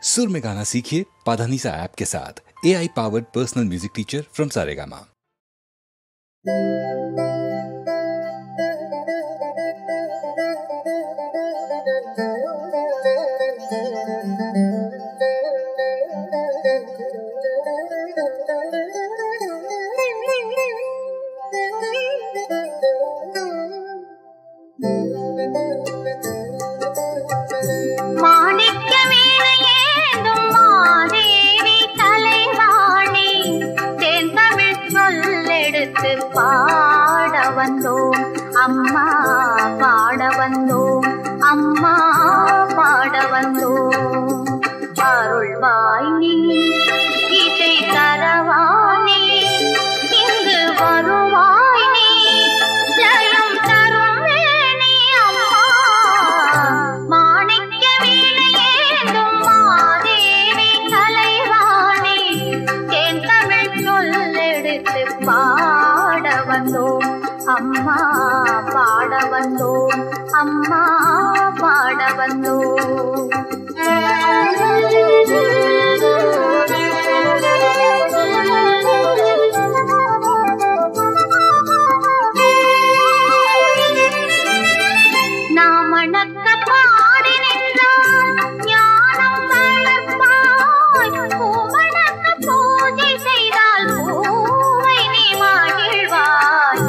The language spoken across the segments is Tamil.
सुर में गाना सीखिए पाधानीसा ऐप के साथ। AI powered personal music teacher from Saregama. பாட வந்தோம் அம்மா, பாட வந்தோம் அம்மா, பாட வந்தோம். அருள்வாய் நீ, இசை தரவானே, இங்கு வருவாய் நீ, ஜெயம் தரும் வேணி அம்மா. மாணிக்க வீணையேந்தும் மாதேவி கலைவாணி, தேன் தமிழ் சொல்லெடுத்து பாட வந்தோம் அம்மா, பாட வந்தோம் அம்மா, பாட வந்தோம். நாமணக்க பாடி நின்றால் ஞானம் வளர்ப்பாய், பூமணக்க பூஜை செய்தால் பூவை நீ மகிழ்வாய்.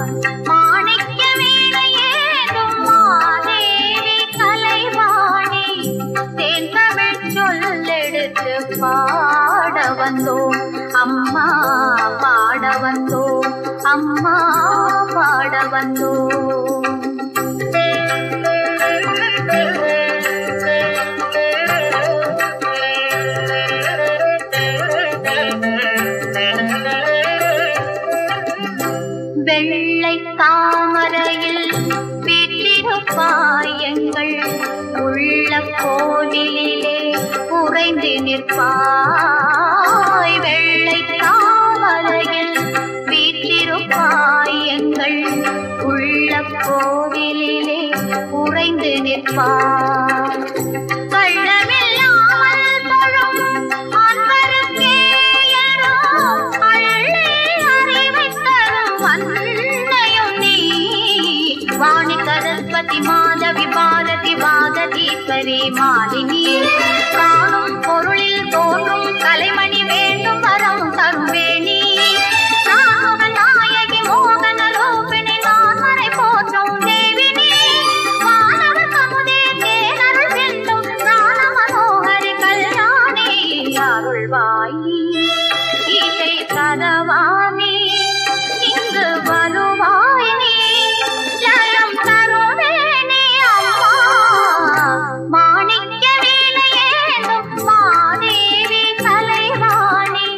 மாணிக்க வீணையேந்தும் மாதேவி கலைவாணி, தேன் தமிழ் சொல்லெடுத்து பாட வந்தோம் அம்மா, பாட வந்தோம் அம்மா, பாட வந்தோம். வெள்ளை தாமரையில் வீற்றிருப்பாய், எங்கள் உள்ள கோவிலிலே உறைந்து நிற்பாய். வெள்ளை தாமரையில் வீற்றிருப்பாய், எங்கள் உள்ள கோவிலிலே உறைந்து நிற்பாய். கள்ளமில்லாமல் தொழும் அன்பருக்கே எனோ அள்ளி அறிவை தரும் அன்னையும் நீ. வாணி சரஸ்வதி மாதவி பாரதி வாகதீஸ்வரி மாலினி, காணும் பொருளில் தோன்றும் கலைமணி, வேண்டும் வரம் தரும் வேணி. நாயகி மோகன லோபினி, நான்மறை போற்றும் தேவினி. மாணவ கமுதே தேனருள் செல்லும் ஞான மனோகரி கல்யாணி. அருள்வாய் இசை தரவானி, இங்கு வருவாய் நீ, ஜெயம் தருவேணி அம்மா. மாணிக்க வீணையேந்தும் மாதேவி கலைவாணி,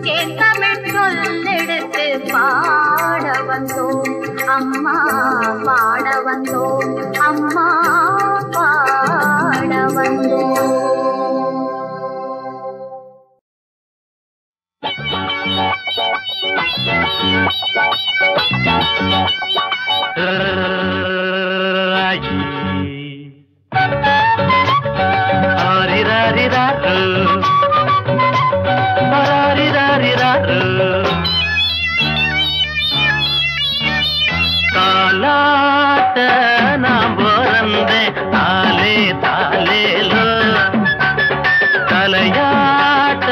தேன் தமிழ் சொல்லெடுத்து பாட வந்தோம் அம்மா, பாட வந்தோம் அம்மா, பாட வந்தோம். காலாட்ட நாம் பிறந்தே தாலே தாலேலோ, தலையாட்ட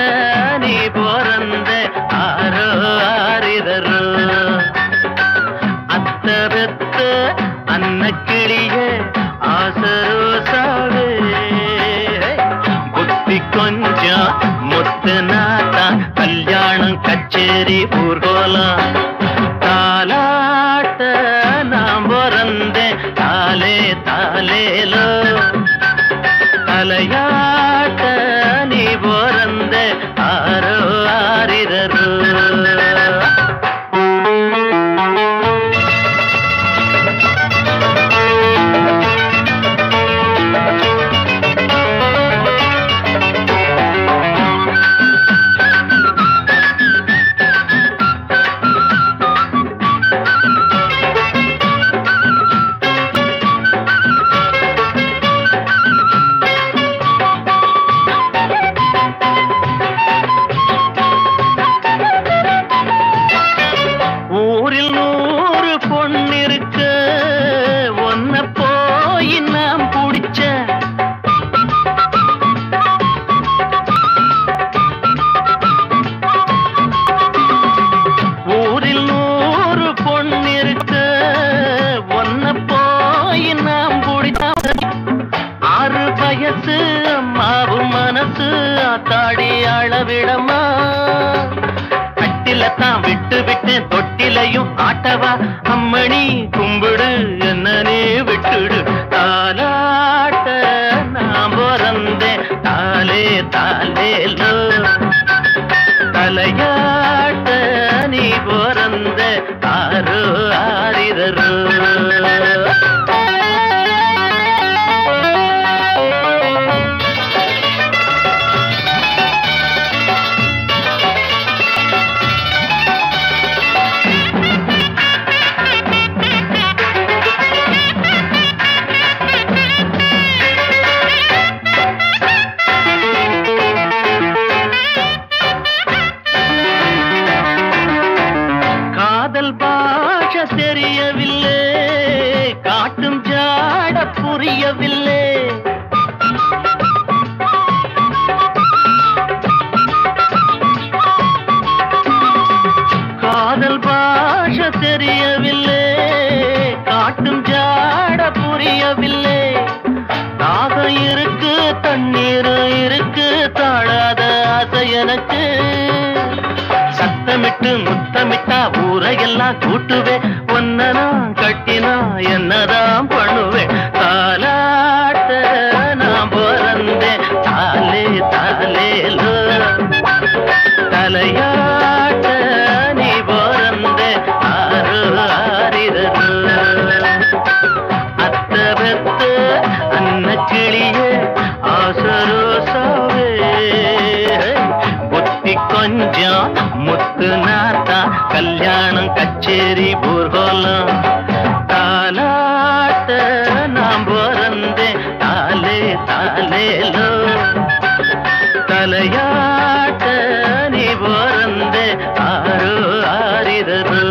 நீ பிறந்தே ஆரோ ஆரிதரோ. அத்த பெத்த அன்னக்கிளிய ஆசரோ சாவே, புத்தி கொஞ்சம் முத்து நாத்தா, கல்யாணம் கச்சேரி ஊர்கோலம். தாலாட்ட நாம் பிறந்தே தாலே தாலேலோ, தலையாட்ட நீ பிறந்தே ஆரோ ஆரிரரோ. ஆத்தாடி அளவிடமா கட்டில தான் விட்டு விட்டு தொட்டிலையும் ஆட்டவா அம்மணி கும்பிடு என்னனே விட்டுடு தாலாட்ட நான் பிறந்தேன் தாலே தாலேலோ தலையாட்ட நீ பிறந்த ஆரோ ஆரிரரோ தெரியவில்லை காட்டும் ஜாட புரியவில்லை காதல் பாஷ தெரியவில்லை காட்டும் ஜாட புரியவில்லை தாகம் இருக்கு தண்ணீர் இருக்கு தாழாத ஆசை எனக்கு சத்தமிட்டு முத்தமிட்டா ஊரையெல்லாம் கூட்டுவேன் ஒன்னனா கட்டினா என்னதான் பண்ணுவேன் தாலாட்ட நான் பிறந்தேன் தாலே தாலேலோ தலையாட்ட நீ பிறந்த ஆறு ஆரிரோ அத்த பெத்த அன்ன கிளியே ஆசரோசாவே புத்தி கொஞ்சம் முத்து நாத்தா கல்யாணம் கச்சேரி ஊர்கோலம் தாலாட்ட நாம் பிறந்தேன் தாலே தாலேலோ தலையாட்ட நீ பிறந்த ஆரோ ஆரிரரோ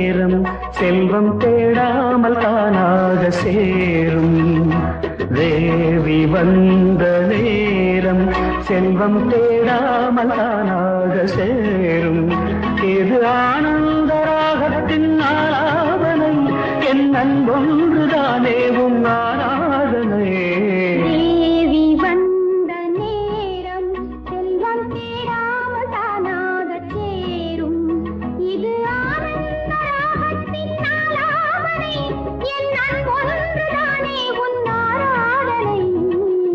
நேரம் செல்வம் தேடாமல் தானாக சேரும். தேவி வந்த நேரம் செல்வம் தேடாமல் தானாக சேரும். இது ஆனந்த ராகத்தின் ஆராதனை, என் அன்பொன்றுதானே உன் ஆராதனை. தேவி வந்த நேரம் செல்வம் தேடாமல் தானாக சேரும். இது ஆனந்த ராகத்தின் ஆலாபனை, என் அன்பொன்றுதானே உன் ஆராதனை.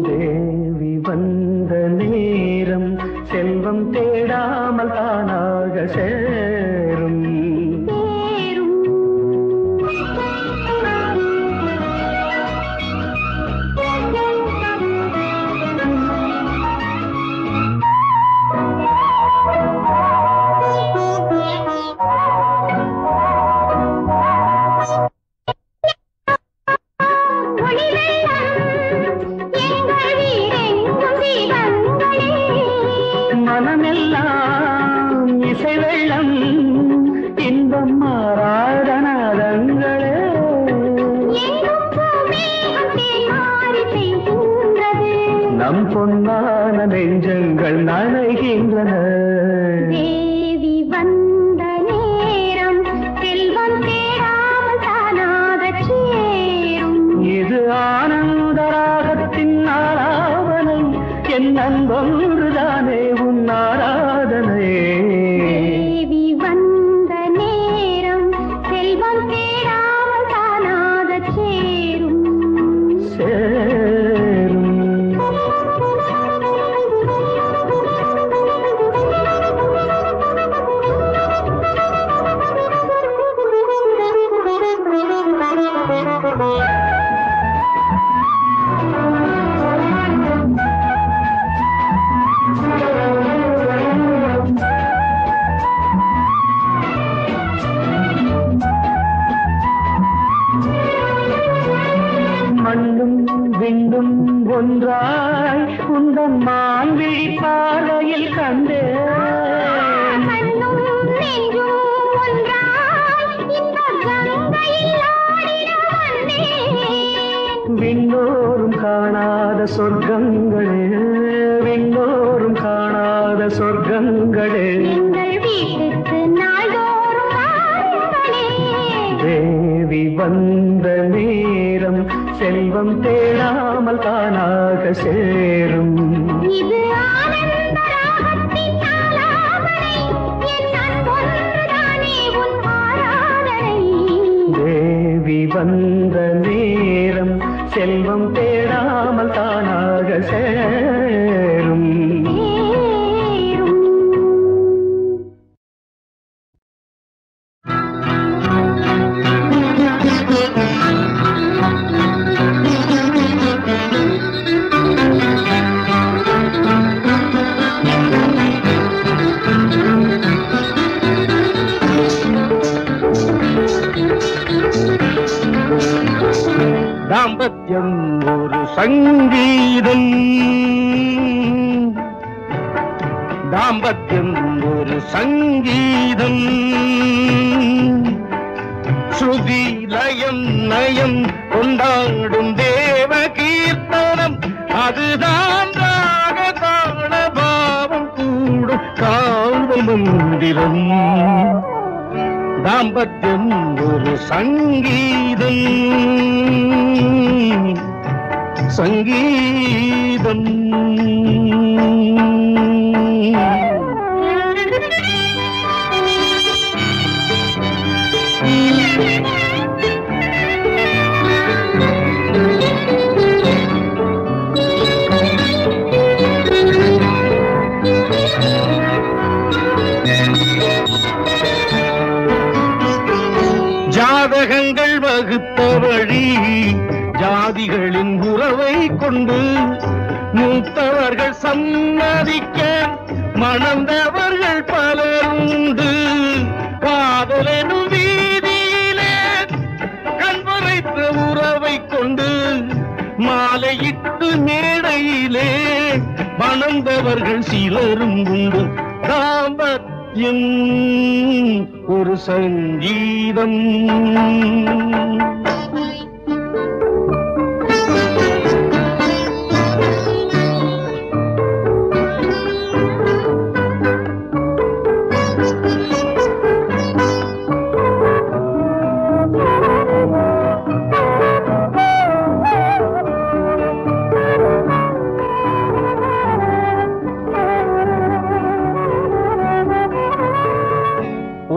தேவி வந்த நேரம் செல்வம் தேடாமல் தானாக சேரும். மனமெல்லாம் இசை வெள்ளம், இன்பம் மாறாதனாதங்களே. நம் பொன்னான நெஞ்சங்கள் நனைகின்றன. தேவி வந்த நேரம் செல்வம் தேடாமல் தானாக சேரும். இது ஆனந்த ராகத்தின் ஆராதனை, என் அன்பொன்றுதானே உன் ஆராதனை. தேவி வந்த நேரம் செல்வம் தேடாமல் தானாக சேரும். மண்ணும் விண்ணும் ஒன்றாய் உந்தன் மான்விழி பார்வையில் கண்டே. கண்ணும் நெஞ்சும் ஒன்றாய் இந்த கங்கையில் ஆடிட வந்தேன். விண்ணோரும் காணாத சொர்க்கங்களே, விண்ணோரும் காணாத சொர்க்கங்களே. எங்கள் வீட்டுக்கு நாள்தோறும் வாருங்களே. தேவி வந்த நேரம் செல்வம் தேடாமல் தானாக சேரும். இது ஆனந்த ராகத்தின் ஆலாபனை, என் அன்பொன்றுதானே உன் ஆராதனை. தேவி வந்த நேரம் செல்வம் தேடாமல் தானாக சேரும். தாம்பத்யம் ஒரு சங்கீதம், தாம்பத்யம் ஒரு சங்கீதம். ஸ்ருதி லயம் நயம் கொண்டாடும் தேவ கீர்த்தனம், அதுதான் ராக தாள பாவம் கூடும் காதல் மந்திரம். தாம்பத்யம் ஒரு சங்கீதம், சங்கீதம். ஜாதகங்கள் வகுத்த வழி ஜாதிகளின் உறவை கொண்டு மூத்தவர்கள் சம்மதிக்க மணந்தவர்கள் பலருண்டு. காதலெனும் வீதியிலே கண்பறைத்த உறவை கொண்டு மாலையிட்டு மேடையிலே மணந்தவர்கள் சிலரும் உண்டு. தாம்பத்யம் ஒரு சங்கீதம்.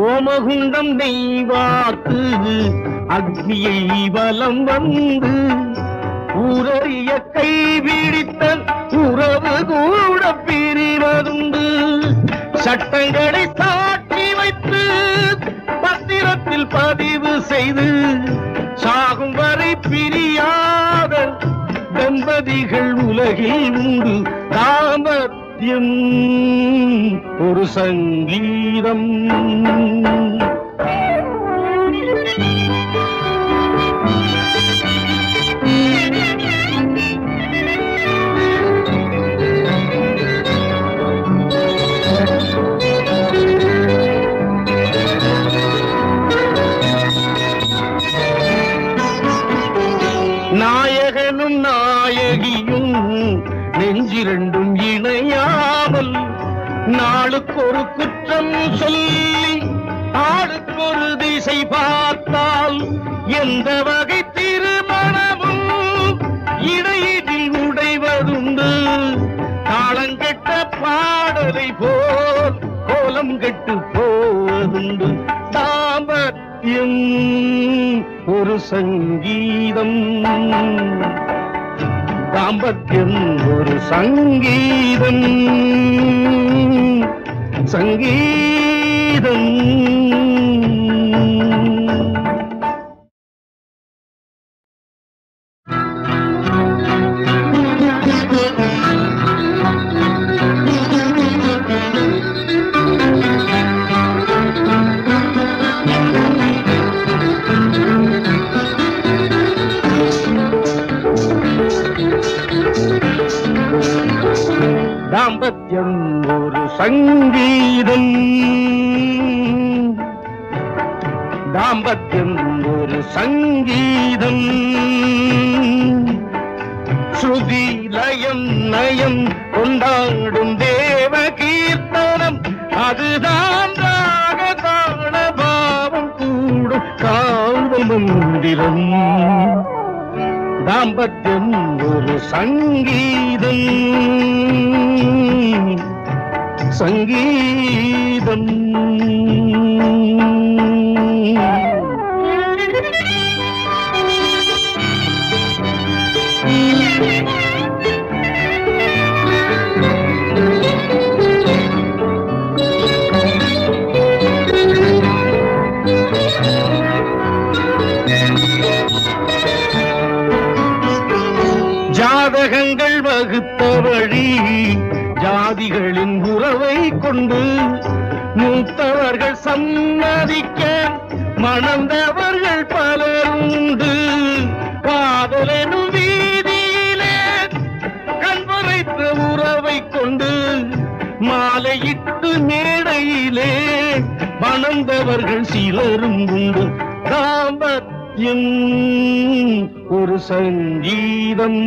ஓமகுண்டம் நெய்வார்த்து அக்னியை வலம் வந்து ஊரறிய கைவிடித்த உறவு கூட பிரிவதுண்டு. சட்டங்களை சாட்சி வைத்து பத்திரத்தில் பதிவு செய்து சாகும் வரை பிரியாத தம்பதிகள் உலகில் உண்டு. தாம்பத்யம் ஒரு சங்கீதம். நாயகனும் நாயகியும் நெஞ்சிரண்டும் இணையாமல் நாளுக்கொரு குற்றம் சொல்லி ஆளுக்கொரு திசை பார்த்தால் எந்த வகை திருமணமும் இடையில் உடைவதுண்டு. தாளங்கெட்ட பாடலை போல் கோலம் கெட்டு போவதுண்டு. தாம்பத்யம் ஒரு சங்கீதம். தாம்பத்யம் ஒரு சங்கீதம். சங்கீதம். தாம்பத்யம் ஒரு சங்கீதம். தாம்பத்யம் ஒரு சங்கீதம். ஸ்ருதி லயம் நயம் கொண்டாடும் தேவ கீர்த்தனம். அதுதான் ராக தாள பாவம் கூடும் காவல் மந்திரம். தாம்பத்யம் ஒரு சங்கீதம். சங்கீதம். ஜாதகங்கள் வகுத்த வழி ஜாதிகளின் உறவை கொண்டு மூத்தவர்கள் சம்மதிக்க மணந்தவர்கள் பலருண்டு. காதலெனும் வீதியிலே கண்பறைத்த உறவை கொண்டு மாலையிட்டு மேடையிலே மணந்தவர்கள் சிலரும் உண்டு. தாம்பத்யம் ஒரு சங்கீதம்.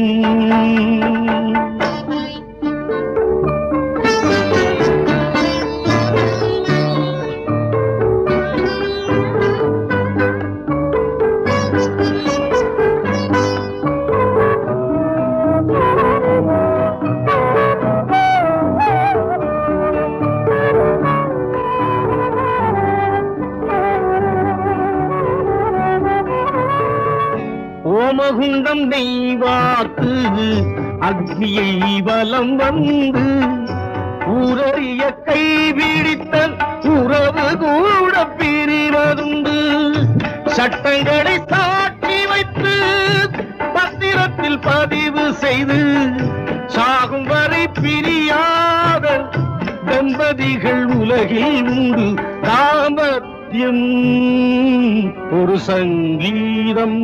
ஓமகுண்டம் நெய்வார்த்து அக்னியை வலம் வந்து ஊரறிய கைவிடித்த உறவு கூட பிரிவதுண்டு. சட்டங்களை சாட்சி வைத்து பத்திரத்தில் பதிவு செய்து சாகும் வரை பிரியாத தம்பதிகள் உலகில் உண்டு. தாம்பத்யம் ஒரு சங்கீதம்.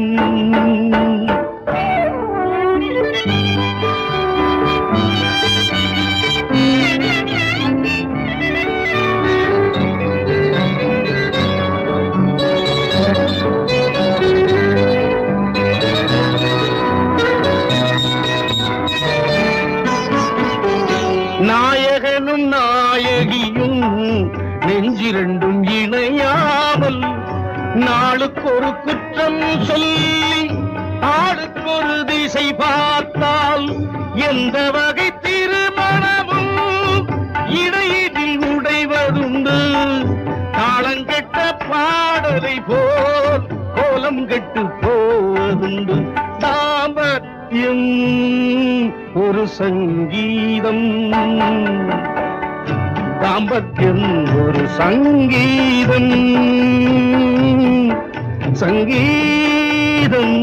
ஒரு குற்றம் சொல்லி ஆளுக்கொரு திசை பார்த்தால் எந்த வகை திருமணமும் இடையினில் உடைவதுண்டு. தாளங்கெட்ட பாடலை போல் கோலம் கெட்டு போவதுண்டு. தாம்பத்தியம் ஒரு சங்கீதம், தாம்பத்தியம் ஒரு சங்கீதம், சங்கீதம்